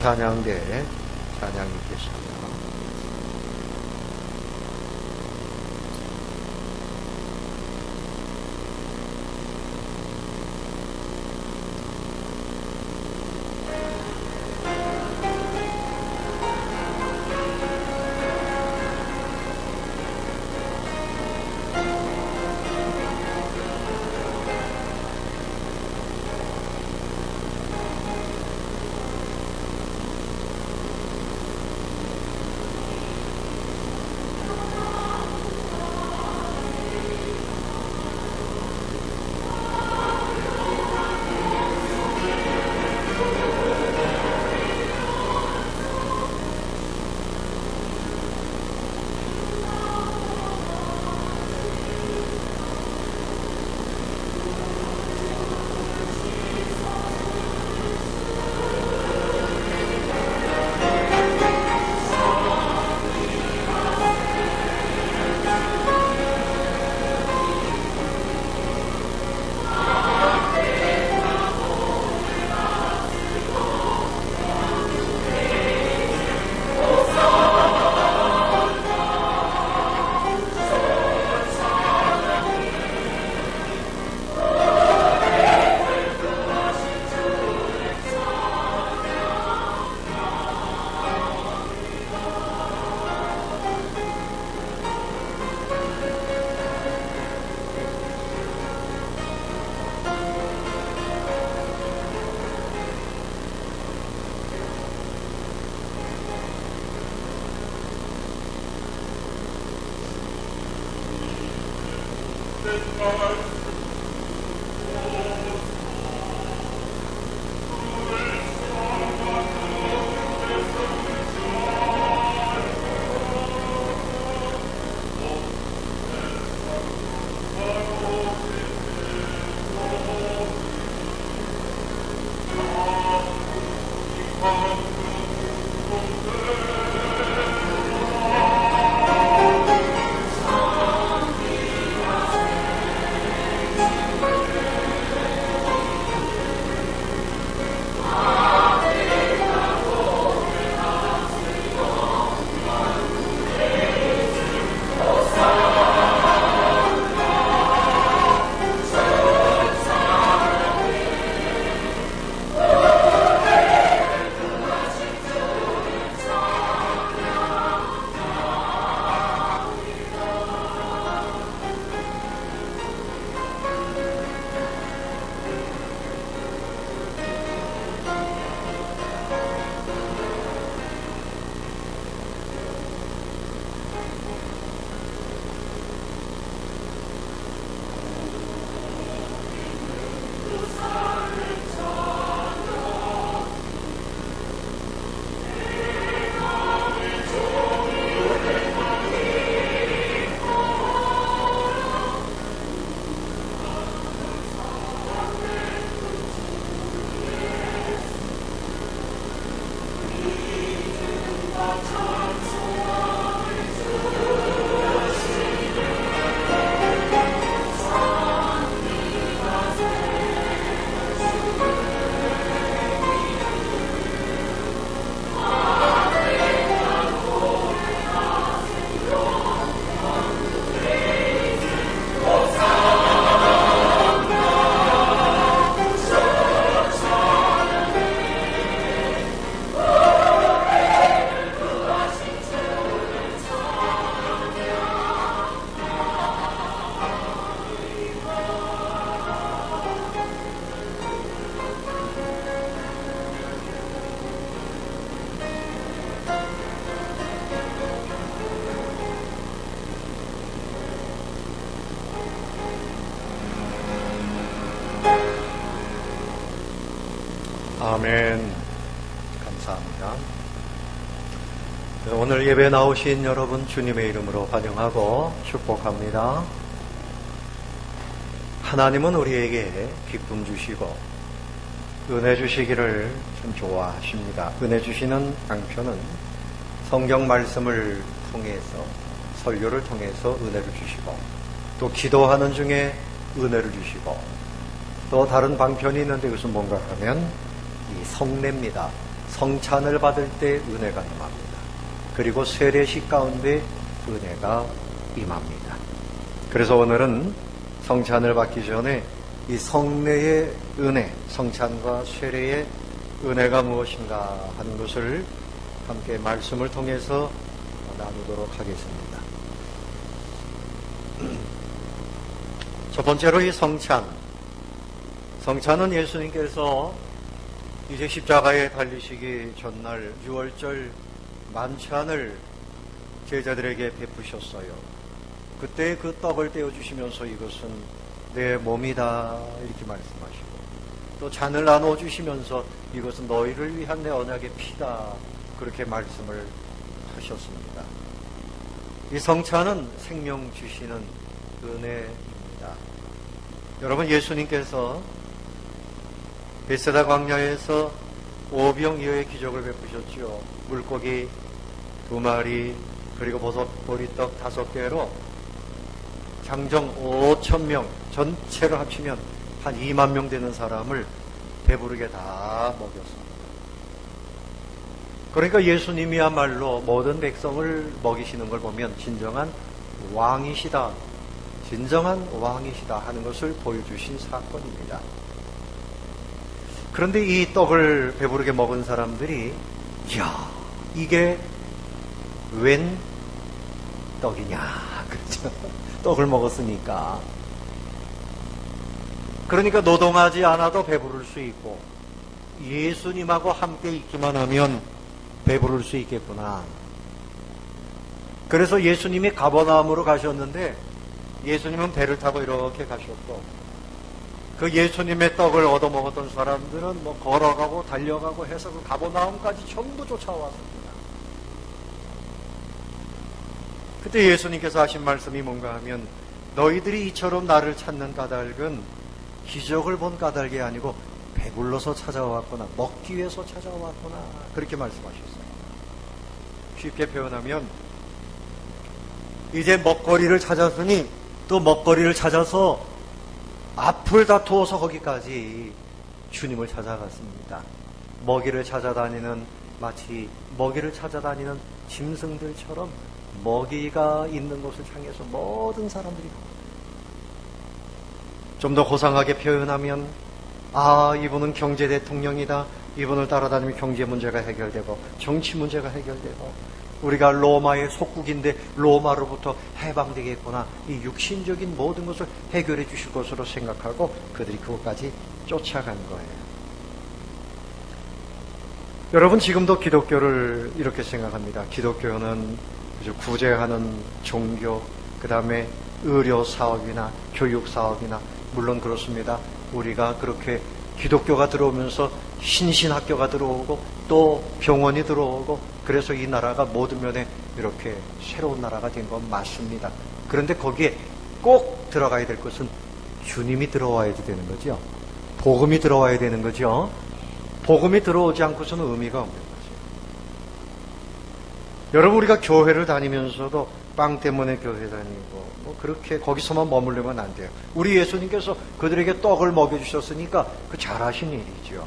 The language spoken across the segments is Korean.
찬양대 찬양이 있겠습니다. 아멘. 감사합니다. 오늘 예배 나오신 여러분 주님의 이름으로 환영하고 축복합니다. 하나님은 우리에게 기쁨 주시고 은혜 주시기를 참 좋아하십니다. 은혜 주시는 방편은 성경 말씀을 통해서 설교를 통해서 은혜를 주시고 또 기도하는 중에 은혜를 주시고 또 다른 방편이 있는데 그것은 뭔가 하면 이 성례입니다. 성찬을 받을 때 은혜가 임합니다. 그리고 세례식 가운데 은혜가 임합니다. 그래서 오늘은 성찬을 받기 전에 이 성례의 은혜, 성찬과 세례의 은혜가 무엇인가 하는 것을 함께 말씀을 통해서 나누도록 하겠습니다. 첫 번째로 이 성찬은 예수님께서 이제 십자가에 달리시기 전날 6월절 만찬을 제자들에게 베푸셨어요. 그때 그 떡을 떼어주시면서 이것은 내 몸이다 이렇게 말씀하시고, 또 잔을 나눠주시면서 이것은 너희를 위한 내 언약의 피다 그렇게 말씀을 하셨습니다. 이 성찬은 생명 주시는 은혜입니다. 여러분, 예수님께서 베세다 광야에서 오병이어의 기적을 베푸셨죠. 물고기 2마리 그리고 버섯 보리떡 5개로 장정 5,000명 전체를 합치면 한 2만 명 되는 사람을 배부르게 다 먹였습니다. 그러니까 예수님이야말로 모든 백성을 먹이시는 걸 보면 진정한 왕이시다 하는 것을 보여주신 사건입니다. 그런데 이 떡을 배부르게 먹은 사람들이 이야, 이게 웬 떡이냐, 그렇죠? 떡을 먹었으니까. 그러니까 노동하지 않아도 배부를 수 있고 예수님하고 함께 있기만 하면 배부를 수 있겠구나. 그래서 예수님이 가버나움으로 가셨는데 예수님은 배를 타고 이렇게 가셨고, 그 예수님의 떡을 얻어먹었던 사람들은 뭐 걸어가고 달려가고 해서 그 가버나움까지 전부 쫓아왔습니다. 그때 예수님께서 하신 말씀이 뭔가 하면, 너희들이 이처럼 나를 찾는 까닭은 기적을 본 까닭이 아니고 배불러서 찾아왔구나, 먹기 위해서 찾아왔구나, 그렇게 말씀하셨어요. 쉽게 표현하면 이제 먹거리를 찾았으니 또 먹거리를 찾아서 앞을 다투어서 거기까지 주님을 찾아갔습니다. 먹이를 찾아다니는, 마치 먹이를 찾아다니는 짐승들처럼 먹이가 있는 곳을 향해서 모든 사람들이, 좀 더 고상하게 표현하면, 이분은 경제 대통령이다, 이분을 따라다니면 경제 문제가 해결되고 정치 문제가 해결되고 우리가 로마의 속국인데 로마로부터 해방되겠구나, 이 육신적인 모든 것을 해결해 주실 것으로 생각하고 그들이 그것까지 쫓아간 거예요. 여러분, 지금도 기독교를 이렇게 생각합니다. 기독교는 구제하는 종교, 그 다음에 의료사업이나 교육사업이나, 물론 그렇습니다. 우리가 그렇게 기독교가 들어오면서 신신학교가 들어오고 또 병원이 들어오고, 그래서 이 나라가 모든 면에 이렇게 새로운 나라가 된 건 맞습니다. 그런데 거기에 꼭 들어가야 될 것은 주님이 들어와야 되는 거죠. 복음이 들어와야 되는 거죠. 복음이 들어오지 않고서는 의미가 없는 거죠. 여러분, 우리가 교회를 다니면서도 빵 때문에 교회 다니고 뭐 그렇게 거기서만 머물려면 안 돼요. 우리 예수님께서 그들에게 떡을 먹여주셨으니까 그 잘하신 일이죠.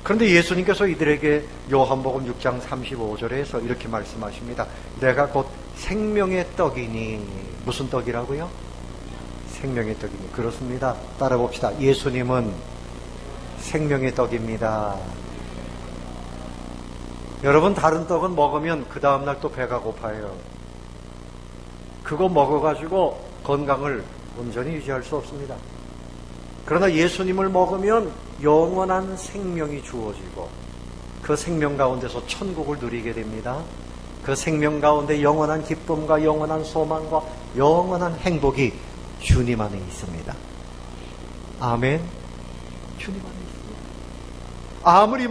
그런데 예수님께서 이들에게 요한복음 6장 35절에서 이렇게 말씀하십니다. 내가 곧 생명의 떡이니. 무슨 떡이라고요? 생명의 떡이니. 그렇습니다. 따라 봅시다. 예수님은 생명의 떡입니다. 여러분, 다른 떡은 먹으면 그 다음날 또 배가 고파요. 그거 먹어가지고 건강을 온전히 유지할 수 없습니다. 그러나 예수님을 먹으면 영원한 생명이 주어지고 그 생명 가운데서 천국을 누리게 됩니다. 그 생명 가운데 영원한 기쁨과 영원한 소망과 영원한 행복이 주님 안에 있습니다. 아멘. 주님 안에 있습니다. 아무리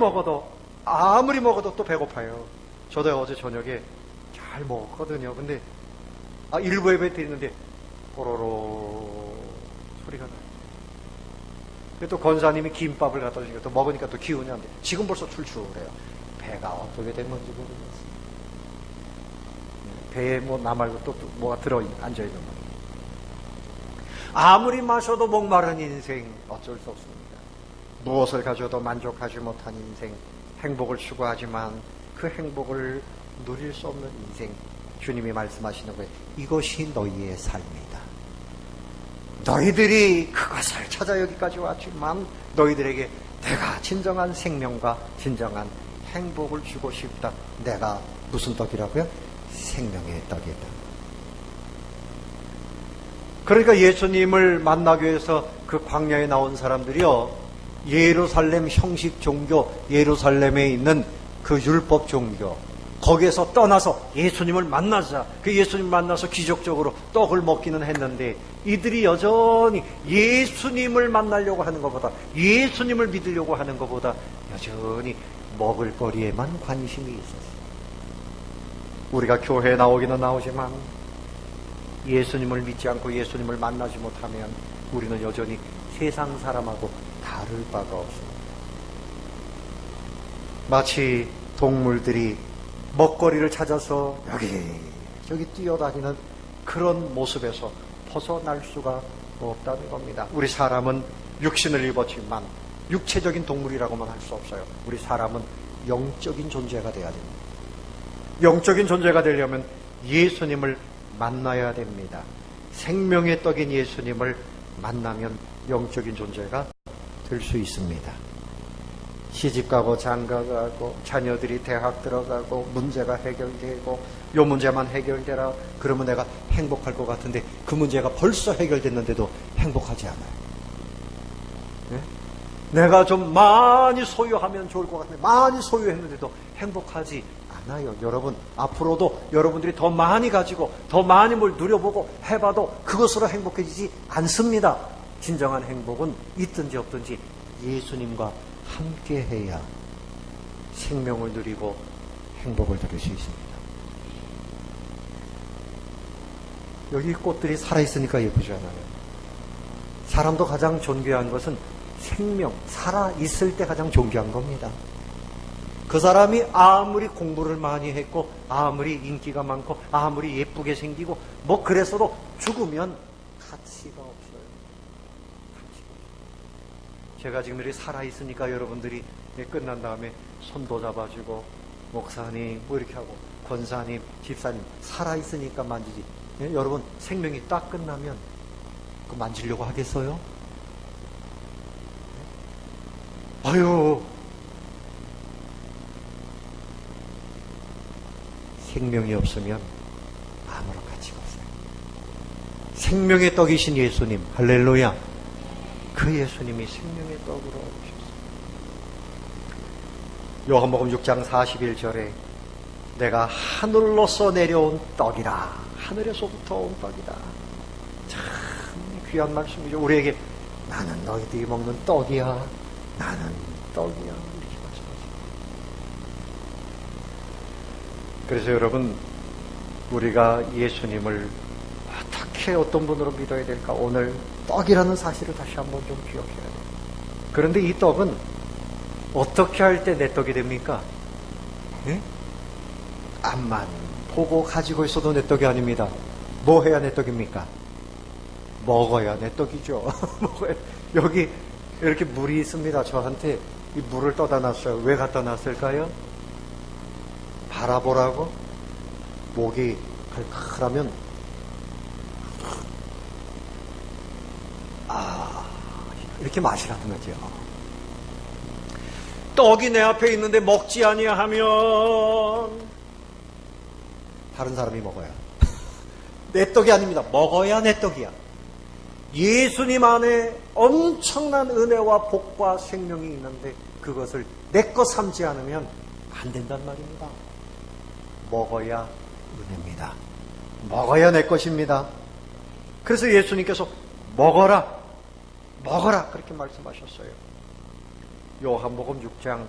먹어도 또 배고파요. 저도 어제 저녁에 잘 먹었거든요. 근데 일부 예배 드리는데 꼬로로 소리가 나요. 또 권사님이 김밥을 갖다 주니까 또 먹으니까 또 기운이 안 돼. 지금 벌써 출출해요. 배가 어떻게 된 건지 모르겠어요. 배에 뭐 나 말고 또 뭐가 들어 앉아있는 거예요. 아무리 마셔도 목마른 인생 어쩔 수 없습니다. 무엇을 가져도 만족하지 못한 인생, 행복을 추구하지만 그 행복을 누릴 수 없는 인생, 주님이 말씀하시는 거예요. 이것이 너희의 삶이다. 너희들이 그것을 찾아 여기까지 왔지만 너희들에게 내가 진정한 생명과 진정한 행복을 주고 싶다. 내가 무슨 떡이라고요? 생명의 떡이다. 그러니까 예수님을 만나기 위해서 그 광야에 나온 사람들이요, 예루살렘 형식 종교, 예루살렘에 있는 그 율법 종교, 거기에서 떠나서 예수님을 만나자. 그 예수님 만나서 기적적으로 떡을 먹기는 했는데, 이들이 여전히 예수님을 만나려고 하는 것보다, 예수님을 믿으려고 하는 것보다 여전히 먹을거리에만 관심이 있었어요. 우리가 교회에 나오기는 나오지만 예수님을 믿지 않고 예수님을 만나지 못하면 우리는 여전히 세상 사람하고 다를 바가 없습니다. 마치 동물들이 먹거리를 찾아서 여기 뛰어다니는 그런 모습에서 벗어날 수가 없다는 겁니다. 우리 사람은 육신을 입었지만 육체적인 동물이라고만 할 수 없어요. 우리 사람은 영적인 존재가 돼야 됩니다. 영적인 존재가 되려면 예수님을 만나야 됩니다. 생명의 떡인 예수님을 만나면 영적인 존재가 될 수 있습니다. 시집가고 장가가고 자녀들이 대학 들어가고 문제가 해결되고 요 문제만 해결되라 그러면 내가 행복할 것 같은데 그 문제가 벌써 해결됐는데도 행복하지 않아요. 네? 내가 좀 많이 소유하면 좋을 것 같은데 많이 소유했는데도 행복하지 않아요. 여러분, 앞으로도 여러분들이 더 많이 가지고 더 많이 뭘 누려보고 해봐도 그것으로 행복해지지 않습니다. 진정한 행복은 있든지 없든지 예수님과 함께 해야 생명을 누리고 행복을 누릴 수 있습니다. 여기 꽃들이 살아있으니까 예쁘잖아요. 사람도 가장 존귀한 것은 생명, 살아있을 때 가장 존귀한 겁니다. 그 사람이 아무리 공부를 많이 했고 아무리 인기가 많고 아무리 예쁘게 생기고 뭐 그래서도 죽으면 가치가 없어요. 제가 지금 이렇게 살아있으니까 여러분들이 끝난 다음에 손도 잡아주고 목사님 뭐 이렇게 하고 권사님, 집사님 살아있으니까 만지지. 예? 여러분 생명이 딱 끝나면 그 만지려고 하겠어요? 아유, 생명이 없으면 아무런 가치가 없어요. 생명의 떡이신 예수님, 할렐루야. 그 예수님이 생명의 떡으로 오셨어요. 요한복음 6장 41절에 내가 하늘로서 내려온 떡이라, 하늘에서부터 온 떡이다. 참 귀한 말씀이죠. 우리에게 나는 너희들이 먹는 떡이야, 나는 떡이야, 이렇게 말씀하죠. 그래서 여러분, 우리가 예수님을 어떻게 어떤 분으로 믿어야 될까? 오늘 떡이라는 사실을 다시 한번 좀 기억해야 돼요. 그런데 이 떡은 어떻게 할 때 내 떡이 됩니까? 예? 앞만 보고 가지고 있어도 내 떡이 아닙니다. 뭐 해야 내 떡입니까? 먹어야 내 떡이죠. 여기 이렇게 물이 있습니다. 저한테 이 물을 떠다 놨어요. 왜 갖다 놨을까요? 바라보라고? 목이 칼칼하면 이렇게 마시라는 거죠. 떡이 내 앞에 있는데 먹지 아니하면 다른 사람이 먹어야 내 떡이 아닙니다. 먹어야 내 떡이야. 예수님 안에 엄청난 은혜와 복과 생명이 있는데 그것을 내 것 삼지 않으면 안 된단 말입니다. 먹어야 은혜입니다. 먹어야 내 것입니다. 그래서 예수님께서 먹어라 그렇게 말씀하셨어요. 요한복음 6장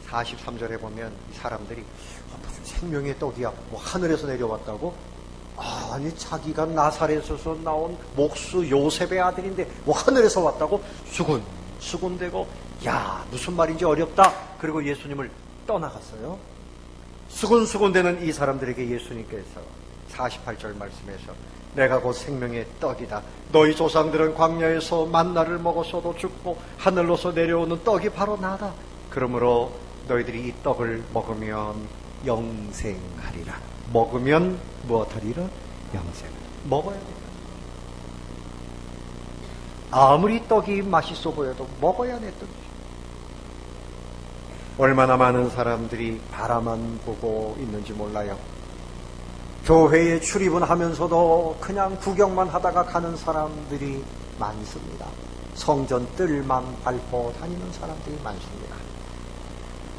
43절에 보면 이 사람들이 무슨 생명의 떡이야, 뭐 하늘에서 내려왔다고? 아니 자기가 나사렛에서 나온 목수 요셉의 아들인데 뭐 하늘에서 왔다고? 수군대고 야 무슨 말인지 어렵다. 그리고 예수님을 떠나갔어요. 수군대는 이 사람들에게 예수님께서 48절 말씀에서 내가 곧 생명의 떡이다. 너희 조상들은 광야에서 만나를 먹었어도 죽고 하늘로서 내려오는 떡이 바로 나다. 그러므로 너희들이 이 떡을 먹으면 영생하리라. 먹으면 무엇하리라? 영생. 먹어야 돼. 아무리 떡이 맛있어 보여도 먹어야 내 떡이죠. 얼마나 많은 사람들이 바라만 보고 있는지 몰라요. 교회에 출입은 하면서도 그냥 구경만 하다가 가는 사람들이 많습니다. 성전 뜰만 밟고 다니는 사람들이 많습니다.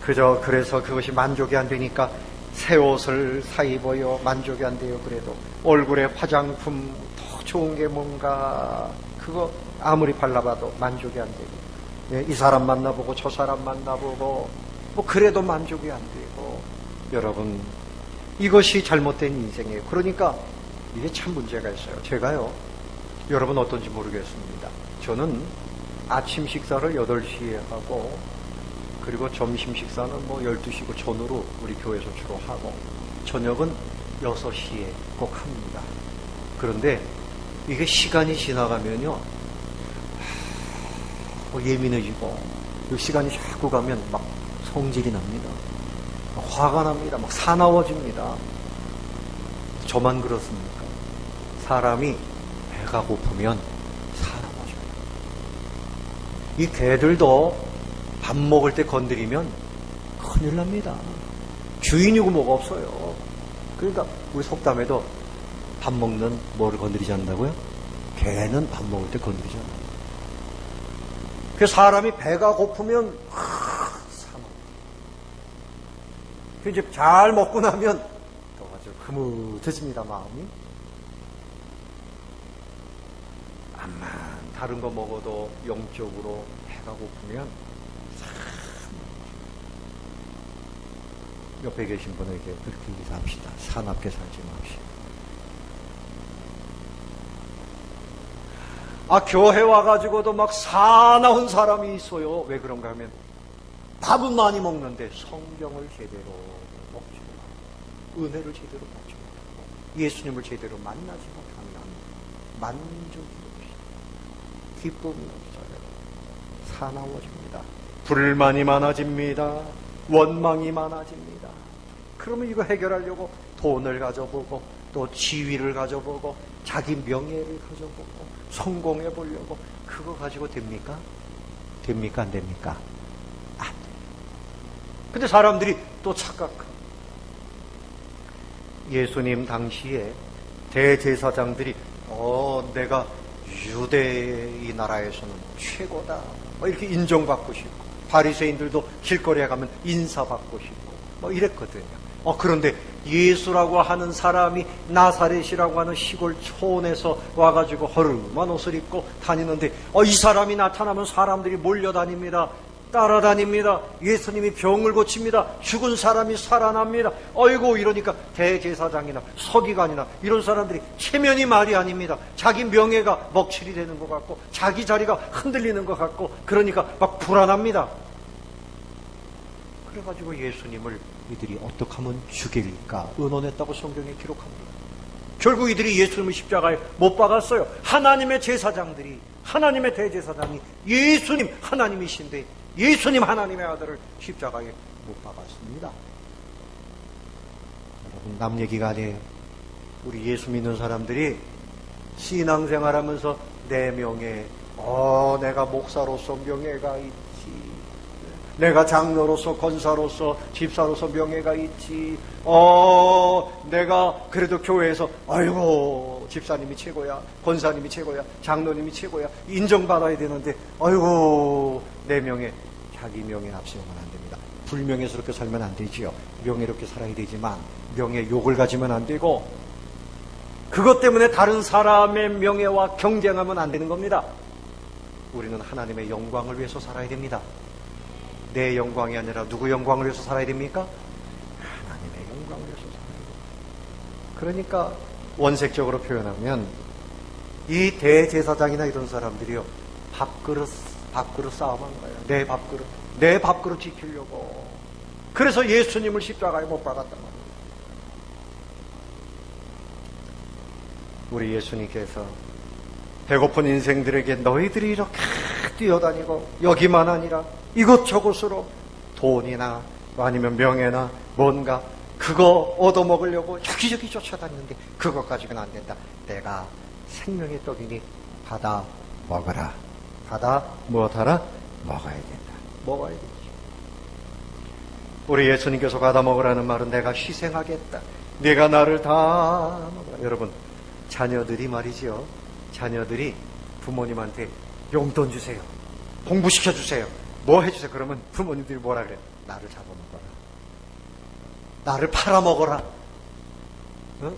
그래서 그것이 만족이 안 되니까 새 옷을 사 입어요. 만족이 안 돼요. 그래도 얼굴에 화장품 더 좋은 게 뭔가 그거 아무리 발라봐도 만족이 안 되고, 예, 이 사람 만나보고 저 사람 만나보고 뭐 그래도 만족이 안 되고. 여러분, 이것이 잘못된 인생이에요. 그러니까 이게 참 문제가 있어요. 제가요, 여러분 어떤지 모르겠습니다. 저는 아침 식사를 8시에 하고, 그리고 점심 식사는 뭐 12시고 전후로 우리 교회에서 주로 하고, 저녁은 6시에 꼭 합니다. 그런데 이게 시간이 지나가면요, 예민해지고, 시간이 자꾸 가면 막 성질이 납니다. 화가 납니다. 막 사나워집니다. 저만 그렇습니까? 사람이 배가 고프면 사나워져요. 이 개들도 밥 먹을 때 건드리면 큰일 납니다. 주인이고 뭐가 없어요. 그러니까 우리 속담에도 밥 먹는 뭐를 건드리지 않는다고요? 개는 밥 먹을 때 건드리지 않는다. 그 사람이 배가 고프면 이제 잘 먹고 나면 또 아주 흐뭇해집니다, 마음이. 암만 다른 거 먹어도 영적으로 배가 고프면 참 옆에 계신 분에게 그렇게 인사합시다. 사납게 살지 맙시다. 교회 와가지고도 막 사나운 사람이 있어요. 왜 그런가 하면 밥은 많이 먹는데 성경을 제대로 먹지 못하고, 은혜를 제대로 받지 못하고, 예수님을 제대로 만나지 못하면 만족이 없이, 기쁨이 없어요. 사나워집니다. 불만이 많아집니다. 원망이 많아집니다. 그러면 이거 해결하려고 돈을 가져보고, 또 지위를 가져보고, 자기 명예를 가져보고, 성공해 보려고, 그거 가지고 됩니까? 됩니까? 안 됩니까? 안 돼요. 근데 사람들이 또 착각합니다. 예수님 당시에 대제사장들이 내가 유대 이 나라에서는 최고다, 이렇게 인정받고 싶고, 바리새인들도 길거리에 가면 인사받고 싶고 이랬거든요. 그런데 예수라고 하는 사람이 나사렛이라고 하는 시골 촌에서 와가지고 허름한 옷을 입고 다니는데 이 사람이 나타나면 사람들이 몰려다닙니다. 따라다닙니다. 예수님이 병을 고칩니다. 죽은 사람이 살아납니다. 어이고, 이러니까 대제사장이나 서기관이나 이런 사람들이 체면이 말이 아닙니다. 자기 명예가 먹칠이 되는 것 같고, 자기 자리가 흔들리는 것 같고, 그러니까 막 불안합니다. 그래가지고 예수님을 이들이 어떻게 하면 죽일까 의논했다고 성경에 기록합니다. 결국 이들이 예수님을 십자가에 못 박았어요. 하나님의 제사장들이, 하나님의 대제사장이 예수님 하나님이신데 예수님 하나님의 아들을 십자가에 못 박았습니다. 여러분, 남 얘기가 아니에요. 우리 예수 믿는 사람들이 신앙생활하면서 내 명예, 내가 목사로서 명예가 있지, 내가 장로로서, 권사로서, 집사로서 명예가 있지, 내가 그래도 교회에서 아이고 집사님이 최고야, 권사님이 최고야, 장로님이 최고야, 인정받아야 되는데 아이고 내 명예, 자기 명예 앞세우면 안 됩니다. 불명예스럽게 살면 안 되지요. 명예롭게 살아야 되지만 명예 욕을 가지면 안 되고, 그것 때문에 다른 사람의 명예와 경쟁하면 안 되는 겁니다. 우리는 하나님의 영광을 위해서 살아야 됩니다. 내 영광이 아니라 누구 영광을 위해서 살아야 됩니까? 하나님의 영광을 위해서 살아야 됩니다. 그러니까 원색적으로 표현하면 이 대제사장이나 이런 사람들이요, 밥그릇 싸움한 거예요. 내 밥그릇 지키려고. 그래서 예수님을 십자가에 못 박았단 말이에요. 우리 예수님께서 배고픈 인생들에게 너희들이 이렇게 뛰어다니고 여기만 아니라 이곳저곳으로 돈이나 아니면 명예나 뭔가 그거 얻어먹으려고 여기저기 쫓아다니는데 그것 가지고는 안 된다. 내가 생명의 떡이니 받아 먹어라. 받아 무엇하라? 먹어야 된다. 먹어야 되지. 우리 예수님께서 받아 먹으라는 말은 내가 희생하겠다. 네가 나를 다 먹어라. 여러분, 자녀들이 말이죠. 자녀들이 부모님한테 용돈 주세요. 공부시켜주세요. 뭐 해주세요. 그러면 부모님들이 뭐라 그래요? 나를 잡아먹어라. 나를 팔아먹어라. 어?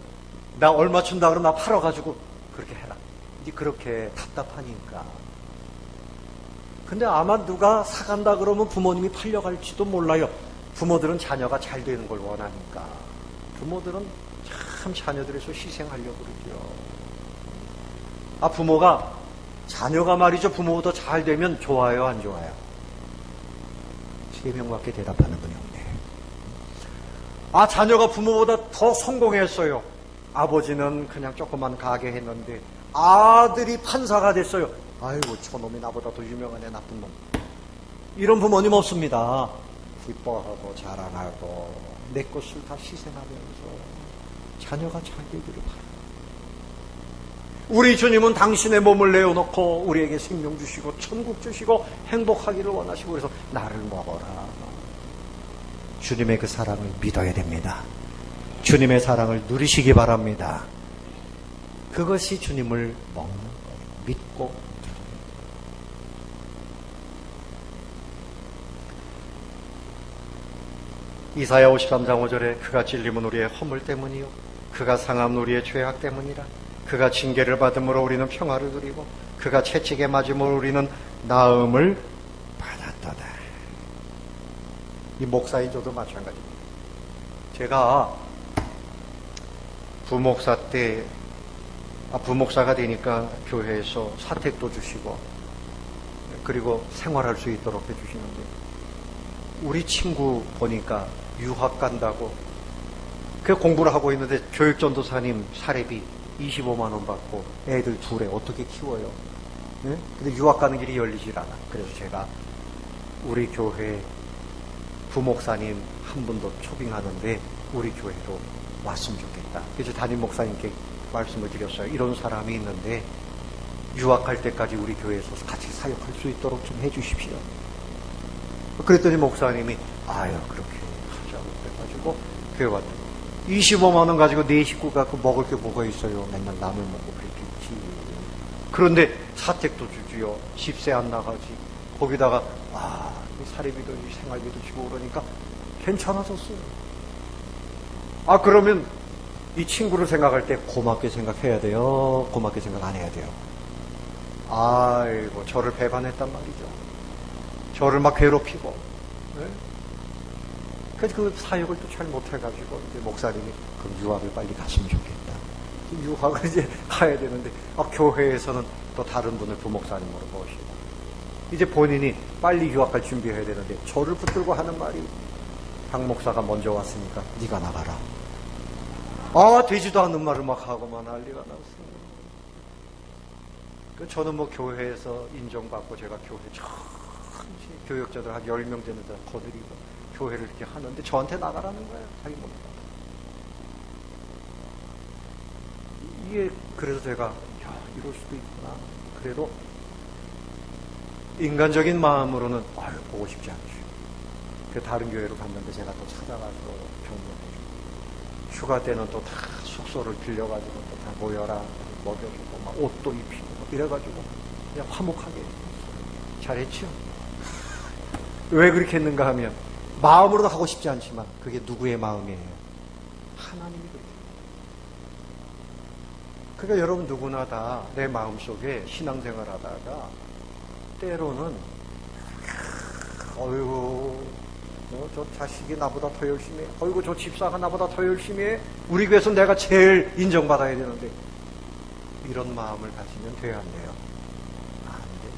나 얼마 준다 그러면 나 팔아가지고 그렇게 해라. 이제 그렇게 답답하니까. 근데 아마 누가 사간다 그러면 부모님이 팔려갈지도 몰라요. 부모들은 자녀가 잘 되는 걸 원하니까. 부모들은 참 자녀들에서 희생하려고 그러죠. 아, 부모가, 자녀가 말이죠. 부모보다 잘 되면 좋아요, 안 좋아요? 3명밖에 대답하는 분이 없네. 아, 자녀가 부모보다 더 성공했어요. 아버지는 그냥 조그만 가게 했는데 아들이 판사가 됐어요. 아이고, 저놈이 나보다 더 유명한 애, 나쁜 놈. 이런 부모님 없습니다. 기뻐하고 자랑하고 내 것을 다 희생하면서 자녀가 잘 되기를 바랍니다. 우리 주님은 당신의 몸을 내어놓고 우리에게 생명 주시고 천국 주시고 행복하기를 원하시고, 그래서 나를 먹어라. 주님의 그 사랑을 믿어야 됩니다. 주님의 사랑을 누리시기 바랍니다. 그것이 주님을 먹는 거예요. 믿고. 이사야 53장 5절에 그가 찔림은 우리의 허물 때문이요 그가 상함은 우리의 죄악 때문이라. 그가 징계를 받음으로 우리는 평화를 누리고 그가 채찍에 맞음으로 우리는 나음을 받았도다. 이 목사인 저도 마찬가지입니다. 제가 부목사가 되니까 교회에서 사택도 주시고 그리고 생활할 수 있도록 해주시는데, 우리 친구 보니까 유학 간다고 그 공부를 하고 있는데 교육전도사님 사례비 25만 원 받고 애들 둘에 어떻게 키워요? 네? 근데 유학 가는 길이 열리질 않아. 그래서 제가 우리 교회 부목사님 한 분도 초빙하는데 우리 교회로 왔으면 좋겠다. 그래서 담임 목사님께 말씀을 드렸어요. 이런 사람이 있는데 유학할 때까지 우리 교회에서 같이 사역할 수 있도록 좀 해주십시오. 그랬더니 목사님이 그렇게 하자고 그래가지고 교회 왔더니 25만 원 가지고 네 식구 갖고 먹을 게 뭐가 있어요. 맨날 남을 먹고 그랬겠지. 그런데 사택도 주지요. 집세 안 나가지. 거기다가 사례비도 생활비도 주고 그러니까 괜찮아졌어요. 그러면 이 친구를 생각할 때 고맙게 생각해야 돼요? 고맙게 생각 안 해야 돼요? 아이고, 저를 배반했단 말이죠. 저를 막 괴롭히고. 네? 그래서 그 사역을 또 잘 못해가지고 이제 목사님이 그럼 유학을 빨리 갔으면 좋겠다. 유학을 이제 가야 되는데 교회에서는 또 다른 분을 부목사님으로 모시고 이제 본인이 빨리 유학할 준비해야 되는데 저를 붙들고 하는 말이, 박 목사가 먼저 왔으니까 네가 나가라. 되지도 않는 말을 막 하고만 난리가 났어요. 저는 뭐 교회에서 인정받고 제가 교회 교역자들 한 10명 되는 데다 거드리고 교회를 이렇게 하는데 저한테 나가라는 거예요. 자기 못 나가. 이게 그래서 제가 이럴 수도 있구나. 그래도 인간적인 마음으로는 보고 싶지 않죠. 그 다른 교회로 갔는데 제가 또 찾아가서 격려해주고, 휴가 때는 또 다 숙소를 빌려가지고 또 다 모여라 먹여주고 막 옷도 입히고 이래가지고 그냥 화목하게 잘했죠. 왜 그렇게 했는가 하면 마음으로도 하고 싶지 않지만 그게 누구의 마음이에요? 하나님이 그렇게. 그러니까 여러분 누구나 다 내 마음속에 신앙생활 하다가 때로는 저 자식이 나보다 더 열심히 해. 저 집사가 나보다 더 열심히 해. 우리 교회에서 내가 제일 인정받아야 되는데, 이런 마음을 가지면 돼야 안 돼요? 안 돼요.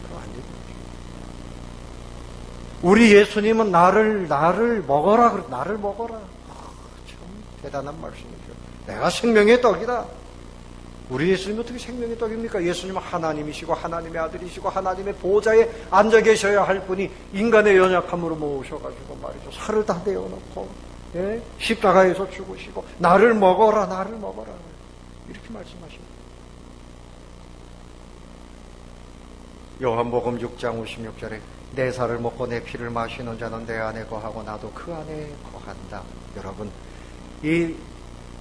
그럼 안 돼요. 우리 예수님은 나를 먹어라. 나를 먹어라. 참 대단한 말씀이죠. 내가 생명의 떡이다. 우리 예수님이 어떻게 생명의 떡입니까? 예수님은 하나님이시고 하나님의 아들이시고 하나님의 보좌에 앉아 계셔야 할 분이 인간의 연약함으로 모셔가지고 말이죠. 살을 다 내어놓고 십자가에서 죽으시고 나를 먹어라 나를 먹어라 이렇게 말씀하십니다. 요한복음 6장 56절에 내 살을 먹고 내 피를 마시는 자는 내 안에 거하고 나도 그 안에 거한다. 여러분 이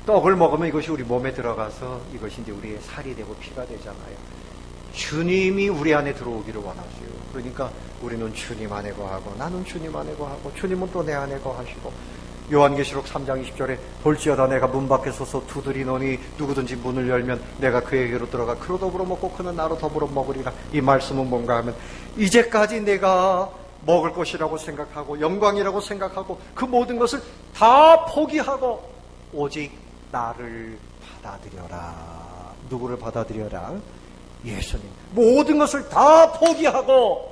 떡을 먹으면 이것이 우리 몸에 들어가서 이것이 이제 우리의 살이 되고 피가 되잖아요. 주님이 우리 안에 들어오기를 원하세요. 그러니까 우리는 주님 안에 거하고 나는 주님 안에 거하고 주님은 또 내 안에 거하시고 요한계시록 3장 20절에 볼지어다 내가 문 밖에 서서 두드리노니 누구든지 문을 열면 내가 그에게로 들어가 그로 더불어 먹고 그는 나로 더불어 먹으리라. 이 말씀은 뭔가 하면 이제까지 내가 먹을 것이라고 생각하고 영광이라고 생각하고 그 모든 것을 다 포기하고 오직 나를 받아들여라. 누구를 받아들여라? 예수님. 모든 것을 다 포기하고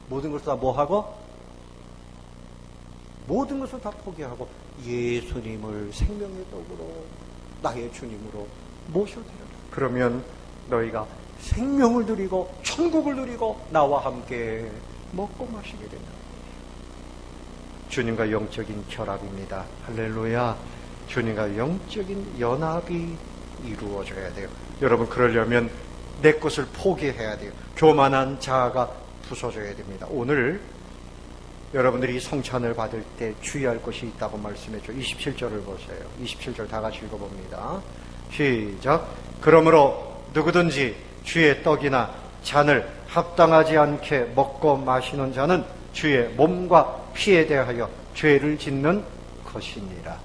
모든 것을 다 뭐하고? 모든 것을 다 포기하고 예수님을 생명의 떡으로 나의 주님으로 모셔드려라. 그러면 너희가 생명을 누리고 천국을 누리고 나와 함께 먹고 마시게 된다. 주님과 영적인 결합입니다. 할렐루야. 주님과 영적인 연합이 이루어져야 돼요. 여러분 그러려면 내 것을 포기해야 돼요. 교만한 자아가 부서져야 됩니다. 오늘 여러분들이 성찬을 받을 때 주의할 것이 있다고 말씀했죠. 27절을 보세요. 27절 다 같이 읽어봅니다. 시작. 그러므로 누구든지 주의 떡이나 잔을 합당하지 않게 먹고 마시는 자는 주의 몸과 피에 대하여 죄를 짓는 것이니라.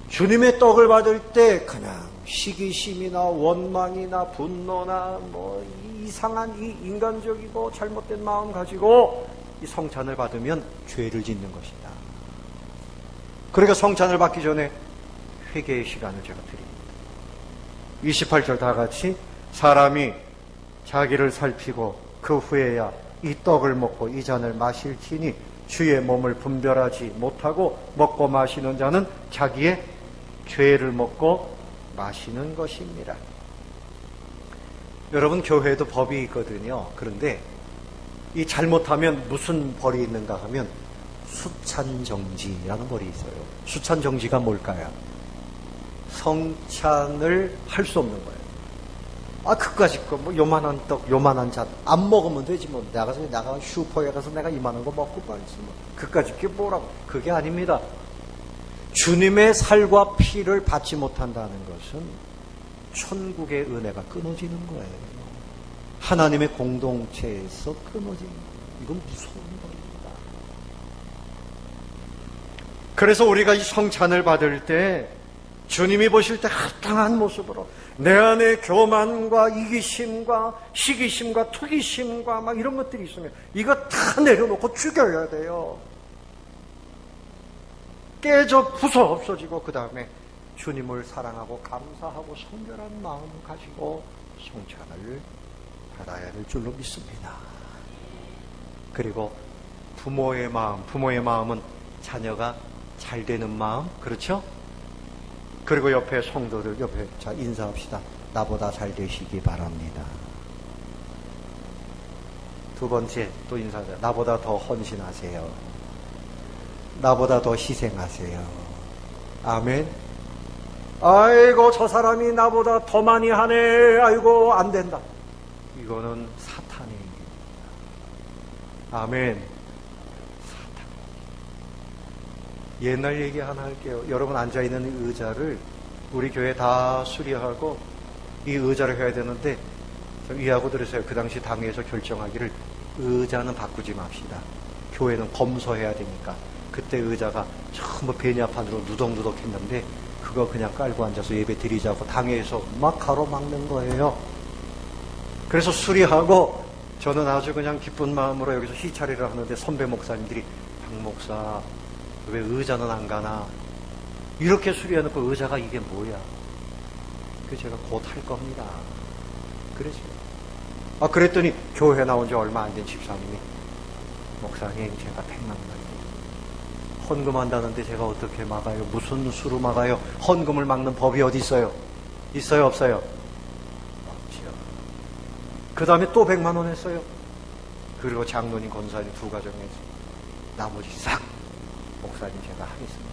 주님의 떡을 받을 때 그냥 시기심이나 원망이나 분노나 뭐 이상한 이 인간적이고 잘못된 마음 가지고 이 성찬을 받으면 죄를 짓는 것이다. 그러니까 성찬을 받기 전에 회개의 시간을 제가 드립니다. 28절 다 같이 사람이 자기를 살피고 그 후에야 이 떡을 먹고 이 잔을 마실지니 주의 몸을 분별하지 못하고 먹고 마시는 자는 자기의 죄를 먹고 마시는 것입니다. 여러분 교회에도 법이 있거든요. 그런데 이 잘못하면 무슨 벌이 있는가 하면 수찬정지라는 벌이 있어요. 수찬정지가 뭘까요? 성찬을 할 수 없는 거예요. 그까짓 거, 뭐, 요만한 떡, 요만한 잔, 안 먹으면 되지, 뭐. 나가 슈퍼에 가서 내가 이만한 거 먹고 말지, 뭐. 그까짓 게 뭐라고. 그게 아닙니다. 주님의 살과 피를 받지 못한다는 것은 천국의 은혜가 끊어지는 거예요. 하나님의 공동체에서 끊어지는 거예요. 이건 무서운 겁니다. 그래서 우리가 이 성찬을 받을 때 주님이 보실 때 합당한 모습으로 내 안에 교만과 이기심과 시기심과 투기심과 막 이런 것들이 있으면 이거 다 내려놓고 죽여야 돼요. 깨져 부서 없어지고 그 다음에 주님을 사랑하고 감사하고 성결한 마음을 가지고 성찬을 받아야 될 줄로 믿습니다. 그리고 부모의 마음은 자녀가 잘 되는 마음, 그렇죠? 그리고 옆에 성도들 옆에 자 인사합시다. 나보다 잘 되시기 바랍니다. 두 번째 또 인사하자. 나보다 더 헌신하세요. 나보다 더 희생하세요. 아멘. 아이고 저 사람이 나보다 더 많이 하네. 아이고 안 된다. 이거는 사탄의 얘기입니다. 아멘. 사탄. 옛날 얘기 하나 할게요. 여러분 앉아있는 의자를 우리 교회 다 수리하고 이 의자를 해야 되는데 위하고 들으세요. 그 당시 당회에서 결정하기를 의자는 바꾸지 맙시다. 교회는 검소해야 되니까. 그때 의자가 전부 베냐판으로 누덕누덕 했는데 그거 그냥 깔고 앉아서 예배 드리자고 당회에서 막 가로막는 거예요. 그래서 수리하고 저는 아주 그냥 기쁜 마음으로 여기서 시차리를 하는데 선배 목사님들이 박 목사 왜 의자는 안 가나 이렇게 수리해놓고 의자가 이게 뭐야. 그 제가 곧 할 겁니다. 그러죠. 그랬더니 교회 나온 지 얼마 안 된 집사님이 목사님 제가 100만 원 헌금한다는데 제가 어떻게 막아요? 무슨 수로 막아요? 헌금을 막는 법이 어디 있어요? 있어요, 없어요? 없지요. 그 다음에 또 100만 원 했어요. 그리고 장로님, 권사님 두 가정에서 나머지 싹 목사님 제가 하겠습니다.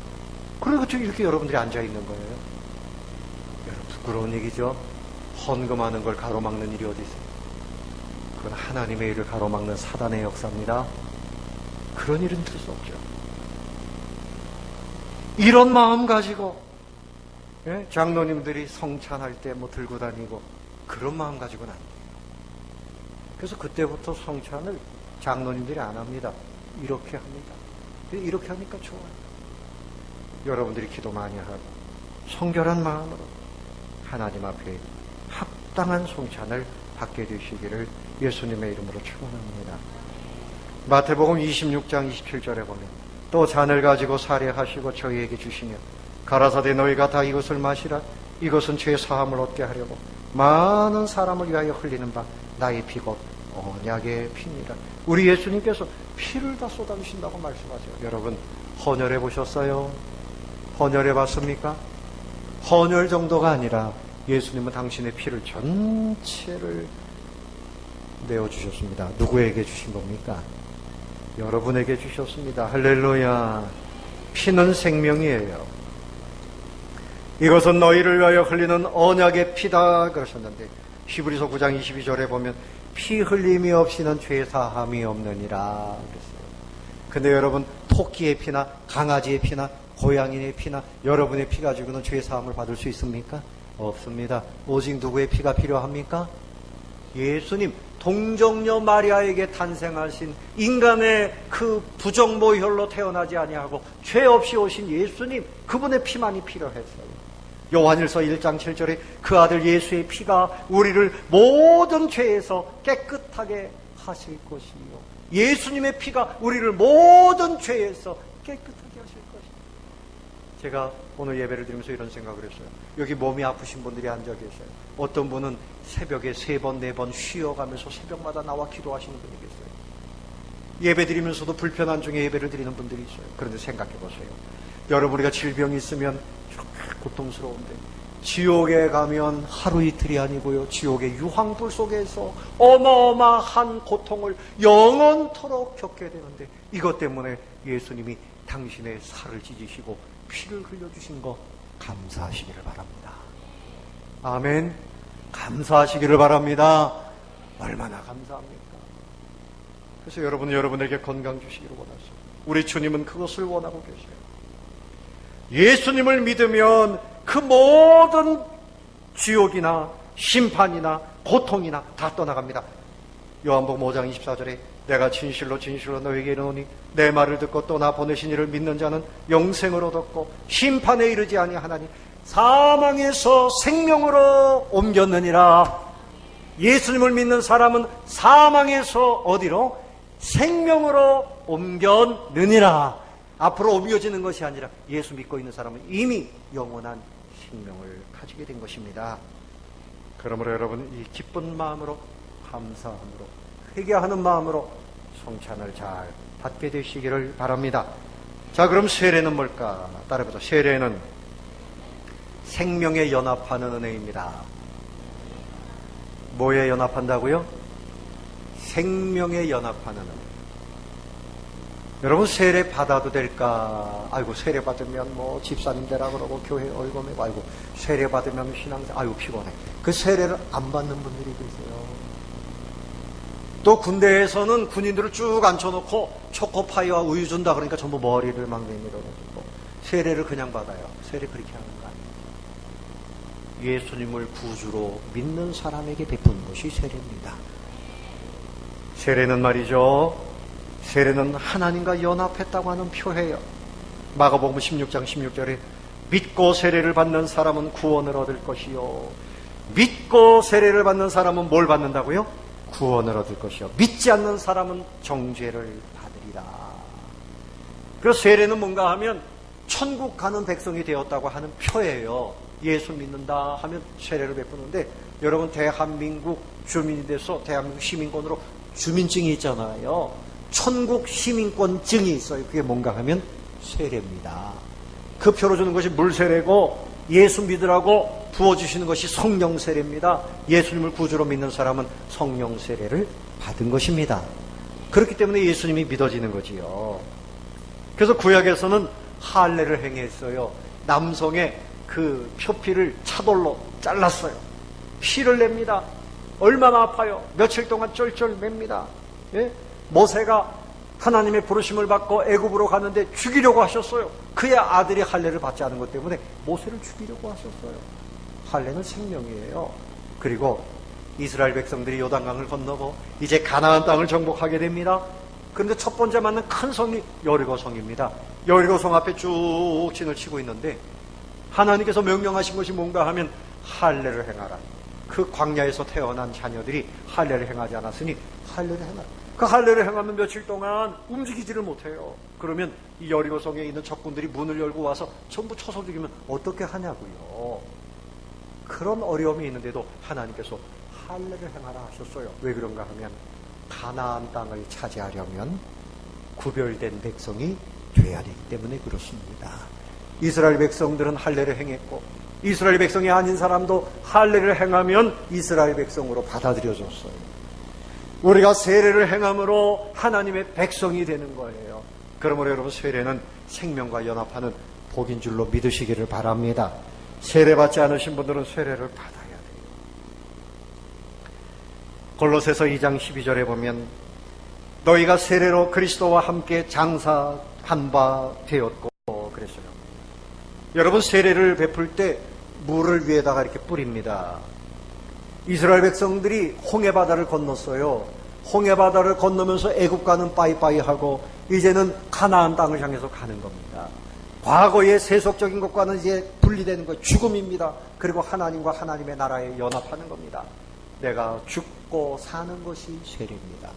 그리고 지금 이렇게 여러분들이 앉아있는 거예요. 여러분 부끄러운 얘기죠. 헌금하는 걸 가로막는 일이 어디 있어요? 그건 하나님의 일을 가로막는 사단의 역사입니다. 그런 일은 될 수 없죠. 이런 마음 가지고 장로님들이 성찬할 때 뭐 들고 다니고 그런 마음 가지고는 안 돼요. 그래서 그때부터 성찬을 장로님들이 안 합니다. 이렇게 합니다. 이렇게 하니까 좋아요. 여러분들이 기도 많이 하고 성결한 마음으로 하나님 앞에 합당한 성찬을 받게 되시기를 예수님의 이름으로 축원합니다. 마태복음 26장 27절에 보면 또 잔을 가지고 사례하시고 저희에게 주시며 가라사대 너희가 다 이것을 마시라. 이것은 죄 사함을 얻게 하려고 많은 사람을 위하여 흘리는 바 나의 피 곧 언약의 피니라. 우리 예수님께서 피를 다 쏟아주신다고 말씀하세요. 여러분 헌혈해 보셨어요? 헌혈해 봤습니까? 헌혈 정도가 아니라 예수님은 당신의 피를 전체를 내어주셨습니다. 누구에게 주신 겁니까? 여러분에게 주셨습니다. 할렐루야. 피는 생명이에요. 이것은 너희를 위하여 흘리는 언약의 피다 그러셨는데 히브리서 9장 22절에 보면 피 흘림이 없이는 죄 사함이 없느니라 그랬어요. 근데 여러분 토끼의 피나 강아지의 피나 고양이의 피나 여러분의 피 가지고는 죄 사함을 받을 수 있습니까? 없습니다. 오직 누구의 피가 필요합니까? 예수님, 동정녀 마리아에게 탄생하신 인간의 그 부정모혈로 태어나지 아니하고 죄 없이 오신 예수님, 그분의 피만이 필요했어요. 요한일서 1장 7절에 그 아들 예수의 피가 우리를 모든 죄에서 깨끗하게 하실 것이요. 예수님의 피가 우리를 모든 죄에서 깨끗하게 하실 것이요. 제가 오늘 예배를 드리면서 이런 생각을 했어요. 여기 몸이 아프신 분들이 앉아 계세요. 어떤 분은 새벽에 3번, 4번 쉬어가면서 새벽마다 나와 기도하시는 분이 계세요. 예배 드리면서도 불편한 중에 예배를 드리는 분들이 있어요. 그런데 생각해 보세요. 여러분 우리가 질병이 있으면 고통스러운데 지옥에 가면 하루 이틀이 아니고요. 지옥의 유황불 속에서 어마어마한 고통을 영원토록 겪게 되는데 이것 때문에 예수님이 당신의 살을 찢으시고 피를 흘려주신 거 감사하시기를 바랍니다. 아멘. 감사하시기를 바랍니다. 얼마나 감사합니까? 그래서 여러분은 여러분에게 건강 주시기를 원하세요. 우리 주님은 그것을 원하고 계세요. 예수님을 믿으면 그 모든 지옥이나 심판이나 고통이나 다 떠나갑니다. 요한복음 5장 24절에 내가 진실로 진실로 너에게 이르노니 내 말을 듣고 또 나 보내신 이를 믿는 자는 영생을 얻었고 심판에 이르지 아니하나니 사망에서 생명으로 옮겼느니라. 예수님을 믿는 사람은 사망에서 어디로? 생명으로 옮겼느니라. 앞으로 옮겨지는 것이 아니라 예수 믿고 있는 사람은 이미 영원한 생명을 가지게 된 것입니다. 그러므로 여러분 이 기쁜 마음으로 감사함으로 회개하는 마음으로 성찬을 잘 받게 되시기를 바랍니다. 자, 그럼 세례는 뭘까? 따라해보자. 세례는 생명에 연합하는 은혜입니다. 뭐에 연합한다고요? 생명에 연합하는 은혜. 여러분 세례 받아도 될까? 아이고 세례 받으면 뭐 집사님 되라 그러고 교회 얼굴 매고 아이고 세례 받으면 신앙생 아이고 피곤해. 그 세례를 안 받는 분들이 계세요. 또 군대에서는 군인들을 쭉 앉혀놓고 초코파이와 우유 준다 그러니까 전부 머리를 막 내밀어가지고 세례를 그냥 받아요. 세례 그렇게 하는 거 아니에요. 예수님을 구주로 믿는 사람에게 베푸는 것이 세례입니다. 세례는 말이죠. 세례는 하나님과 연합했다고 하는 표예요. 마가복음 16장 16절에 믿고 세례를 받는 사람은 구원을 얻을 것이요. 믿고 세례를 받는 사람은 뭘 받는다고요? 구원을 얻을 것이요. 믿지 않는 사람은 정죄를 받으리라. 그래서 세례는 뭔가 하면 천국 가는 백성이 되었다고 하는 표예요. 예수 믿는다 하면 세례를 베푸는데 여러분 대한민국 주민이 돼서 대한민국 시민권으로 주민증이 있잖아요. 천국 시민권증이 있어요. 그게 뭔가 하면 세례입니다. 그 표로 주는 것이 물세례고 예수 믿으라고 부어주시는 것이 성령 세례입니다. 예수님을 구주로 믿는 사람은 성령 세례를 받은 것입니다. 그렇기 때문에 예수님이 믿어지는 거지요. 그래서 구약에서는 할례를 행했어요. 남성의 그 표피를 차돌로 잘랐어요. 피를 냅니다. 얼마나 아파요. 며칠 동안 쫄쫄 맵니다. 예? 모세가 하나님의 부르심을 받고 애굽으로 가는데 죽이려고 하셨어요. 그의 아들이 할례를 받지 않은 것 때문에 모세를 죽이려고 하셨어요. 할례는 생명이에요. 그리고 이스라엘 백성들이 요단강을 건너고 이제 가나안 땅을 정복하게 됩니다. 그런데 첫 번째 맞는 큰 성이 여리고성입니다. 여리고성 앞에 쭉 진을 치고 있는데 하나님께서 명령하신 것이 뭔가 하면 할례를 행하라. 그 광야에서 태어난 자녀들이 할례를 행하지 않았으니 할례를 행하라. 그 할례를 행하면 며칠 동안 움직이지를 못해요. 그러면 이 여리고성에 있는 적군들이 문을 열고 와서 전부 쳐서 죽이면 어떻게 하냐고요. 그런 어려움이 있는데도 하나님께서 할례를 행하라 하셨어요. 왜 그런가 하면 가나안 땅을 차지하려면 구별된 백성이 돼야 되기 때문에 그렇습니다. 이스라엘 백성들은 할례를 행했고 이스라엘 백성이 아닌 사람도 할례를 행하면 이스라엘 백성으로 받아들여졌어요. 우리가 세례를 행함으로 하나님의 백성이 되는 거예요. 그러므로 여러분 세례는 생명과 연합하는 복인 줄로 믿으시기를 바랍니다. 세례받지 않으신 분들은 세례를 받아야 돼요. 골로새서 2장 12절에 보면 너희가 세례로 그리스도와 함께 장사한 바 되었고 그랬어요. 여러분 세례를 베풀 때 물을 위에다가 이렇게 뿌립니다. 이스라엘 백성들이 홍해바다를 건넜어요. 홍해바다를 건너면서 애굽과는 빠이빠이하고 이제는 가나안 땅을 향해서 가는 겁니다. 과거의 세속적인 것과는 이제 분리되는 것, 죽음입니다. 그리고 하나님과 하나님의 나라에 연합하는 겁니다. 내가 죽고 사는 것이 세례입니다.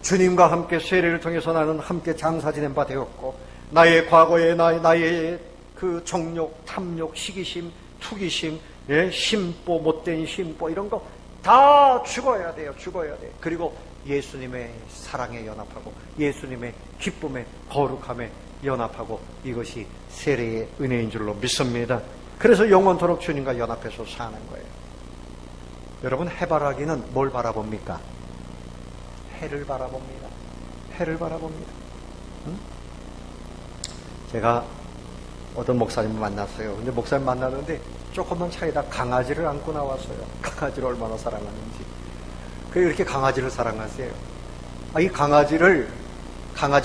주님과 함께 세례를 통해서 나는 함께 장사 지낸 바 되었고 나의 과거의 나의 그 정욕, 탐욕, 시기심, 투기심, 예, 심보, 못된 심보 이런 거 다 죽어야 돼요. 죽어야 돼요. 그리고 예수님의 사랑에 연합하고 예수님의 기쁨에 거룩함에 연합하고 이것이 세례의 은혜인 줄로 믿습니다. 그래서 영원토록 주님과 연합해서 사는 거예요. 여러분 해바라기는 뭘 바라봅니까? 해를 바라봅니다. 해를 바라봅니다. 응? 제가 어떤 목사님을 만났어요. 근데 목사님 만나는데 조금만 차이다 강아지를 안고 나왔어요. 강아지를 얼마나 사랑하는지. 그래 이렇게 강아지를 사랑하세요. 이 강아지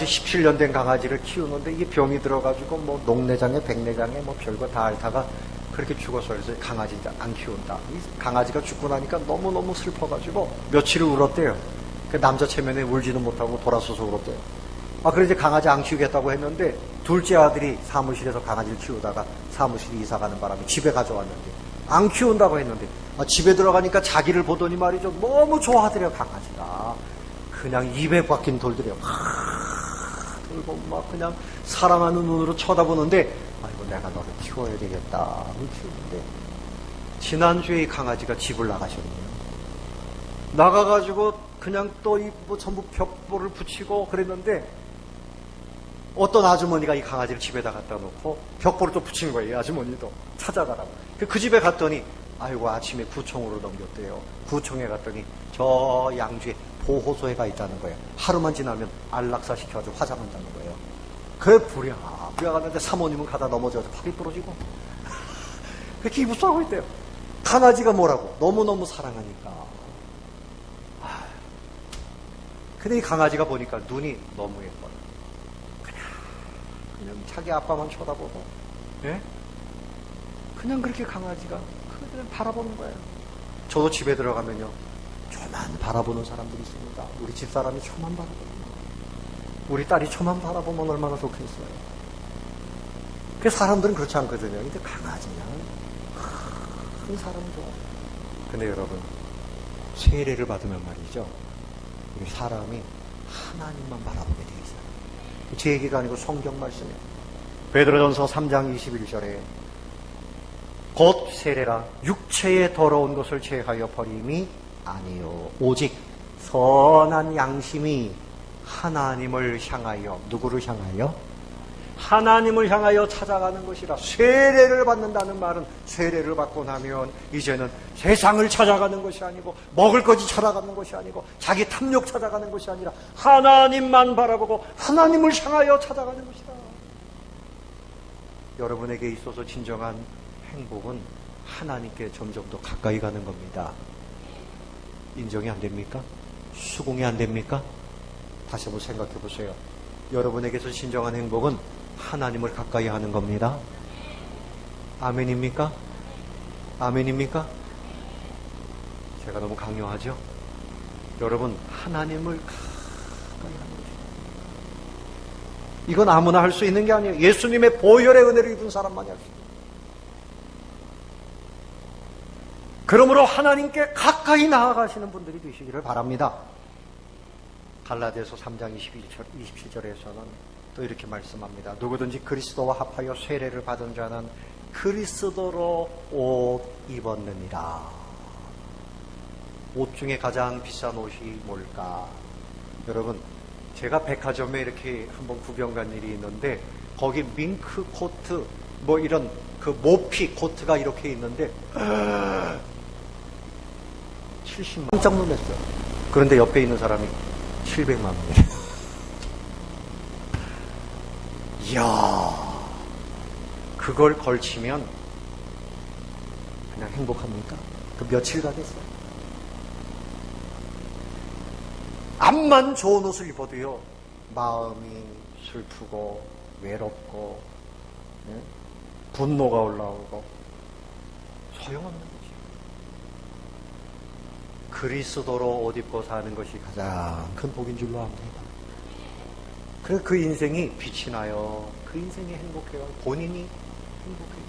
17년 된 강아지를 키우는데 이게 병이 들어가지고 뭐 녹내장에 백내장에 뭐 별거 다 앓다가 그렇게 죽었어요. 그래서 강아지 이제 안 키운다. 이 강아지가 죽고 나니까 너무너무 슬퍼가지고 며칠을 울었대요. 그 남자 체면에 울지도 못하고 돌아서서 울었대요. 그래서 이제 강아지 안 키우겠다고 했는데 둘째 아들이 사무실에서 강아지를 키우다가 사무실이 이사 가는 바람에 집에 가져왔는데 안 키운다고 했는데 집에 들어가니까 자기를 보더니 말이죠. 너무 좋아하더래요. 강아지가. 그냥 입에 박힌 돌더래요. 그리고 막 그냥 사랑하는 눈으로 쳐다보는데 아이고 내가 너를 키워야 되겠다. 키우는데 지난주에 이 강아지가 집을 나가셨네요. 나가가지고 그냥 또 뭐 전부 벽보를 붙이고 그랬는데 어떤 아주머니가 이 강아지를 집에다 갖다 놓고 벽보를 또 붙인 거예요. 이 아주머니도 찾아가라고. 그 집에 갔더니 아이고 아침에 구청으로 넘겼대요. 구청에 갔더니 저 양주에 보호소에 가 있다는 거예요. 하루만 지나면 안락사 시켜가지고 화장한다는 거예요. 그래 부랴갔는데 사모님은 가다 넘어져서 팍이 부러지고 그렇게 이불싸고 있대요. 강아지가 뭐라고? 너무너무 사랑하니까. 근데 이 강아지가 보니까 눈이 너무 예뻐요. 그냥 자기 아빠만 쳐다보고, 예? 그냥 그렇게 강아지가 그냥 바라보는 거예요. 저도 집에 들어가면요, 저만 바라보는 사람들이 있습니다. 우리 집사람이 저만 바라보는 우리 딸이 저만 바라보면 얼마나 좋겠어요. 그 사람들은 그렇지 않거든요. 근데 강아지는 큰 사람 좋아요. 근데 여러분, 세례를 받으면 말이죠. 사람이 하나님만 바라보게 되어 있어요. 제 얘기가 아니고 성경 말씀이에요. 베드로전서 3장 21절에 곧 세례라 육체의 더러운 것을 제하여 버림이 아니요 오직 선한 양심이 하나님을 향하여 누구를 향하여? 하나님을 향하여 찾아가는 것이라. 세례를 받는다는 말은 세례를 받고 나면 이제는 세상을 찾아가는 것이 아니고 먹을 것이 찾아가는 것이 아니고 자기 탐욕 찾아가는 것이 아니라 하나님만 바라보고 하나님을 향하여 찾아가는 것이다. 여러분에게 있어서 진정한 행복은 하나님께 점점 더 가까이 가는 겁니다. 인정이 안 됩니까? 수긍이 안 됩니까? 다시 한번 생각해 보세요. 여러분에게서 진정한 행복은 하나님을 가까이 하는 겁니다. 아멘입니까? 아멘입니까? 제가 너무 강요하죠? 여러분, 하나님을 가까이 하는 거죠. 이건 아무나 할 수 있는 게 아니에요. 예수님의 보혈의 은혜를 입은 사람만이 할 수 있어요. 그러므로 하나님께 가까이 나아가시는 분들이 되시기를 바랍니다. 갈라디아서 3장 27절에서는 또 이렇게 말씀합니다. 누구든지 그리스도와 합하여 세례를 받은 자는 그리스도로 옷 입었느니라. 옷 중에 가장 비싼 옷이 뭘까? 여러분, 제가 백화점에 이렇게 한번 구경 간 일이 있는데 거기 밍크 코트 뭐 이런 그 모피 코트가 이렇게 있는데 70만 깜짝 놀랐어요. 그런데 옆에 있는 사람이 700만 원이에요. 이야, 그걸 걸치면 그냥 행복합니까? 그 며칠 가겠어요? 암만 좋은 옷을 입어도요, 마음이 슬프고 외롭고 분노가 올라오고 소용없는 거죠. 그리스도로 옷 입고 사는 것이 가장 큰 복인 줄로 압니다. 그래서 그 인생이 빛이 나요. 그 인생이 행복해요. 본인이 행복해요.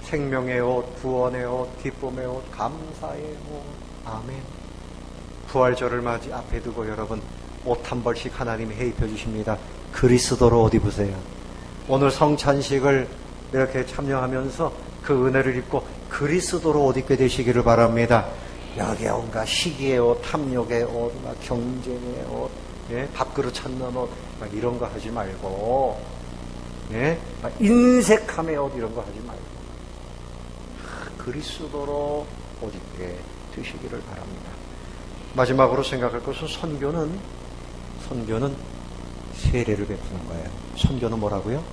생명의 옷, 구원의 옷, 기쁨의 옷, 감사의 옷. 아멘. 부활절을 맞이 앞에 두고 여러분 옷 한 벌씩 하나님이 해입혀 주십니다. 그리스도로 옷 입으세요. 오늘 성찬식을 이렇게 참여하면서 그 은혜를 입고 그리스도로 옷 입게 되시기를 바랍니다. 여기에 온갖 시기의 옷, 탐욕의 옷, 경쟁의 옷, 예? 밥그릇 찾는 옷, 막 이런 거 하지 말고, 예? 인색함의 옷 이런 거 하지 말고, 그리스도로 옷 입게 되시기를 바랍니다. 마지막으로 생각할 것은 선교는 세례를 베푸는 거예요. 선교는 뭐라고요?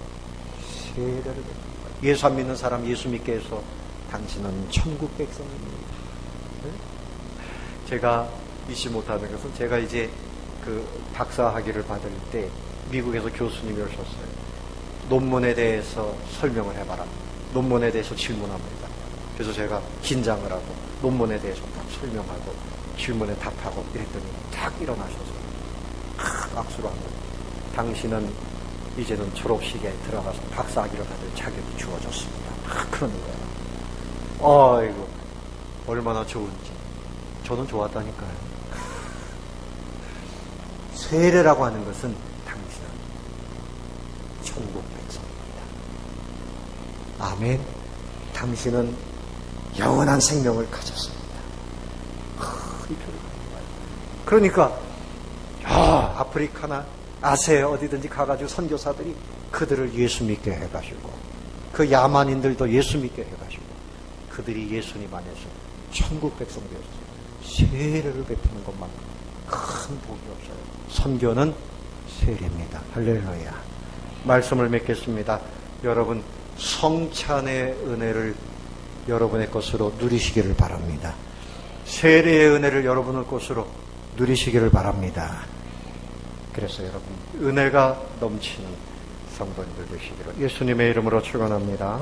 세례를 베푸는 거예요. 예수 안 믿는 사람 예수 믿게 해서 당신은 천국 백성입니다. 네? 제가 잊지 못하는 것은 제가 이제 그 박사학위를 받을 때 미국에서 교수님이 오셨어요. 논문에 대해서 설명을 해봐라. 논문에 대해서 질문합니다. 그래서 제가 긴장을 하고 논문에 대해서 딱 설명하고 질문에 답하고 이랬더니 딱 일어나셔서 악수를 한 거예요. 당신은 이제는 졸업식에 들어가서 박사학위를 받을 자격이 주어졌습니다. 그러는 거예요. 아이고, 얼마나 좋은지. 저는 좋았다니까요. 세례라고 하는 것은 당신은 천국 백성입니다. 아멘. 당신은 영원한 생명을 가졌습니다. 그러니까 아프리카나 아시아에 어디든지 가가지고 선교사들이 그들을 예수 믿게 해가지고 그 야만인들도 예수 믿게 해가지고 그들이 예수님 안에서 천국 백성 되었어요. 세례를 베푸는 것만큼 큰 복이 없어요. 선교는 세례입니다. 할렐루야. 말씀을 맺겠습니다. 여러분 성찬의 은혜를 여러분의 것으로 누리시기를 바랍니다. 세례의 은혜를 여러분의 것으로 누리시기를 바랍니다. 그래서 여러분 은혜가 넘치는 성도님들 되시기를 예수님의 이름으로 축원합니다.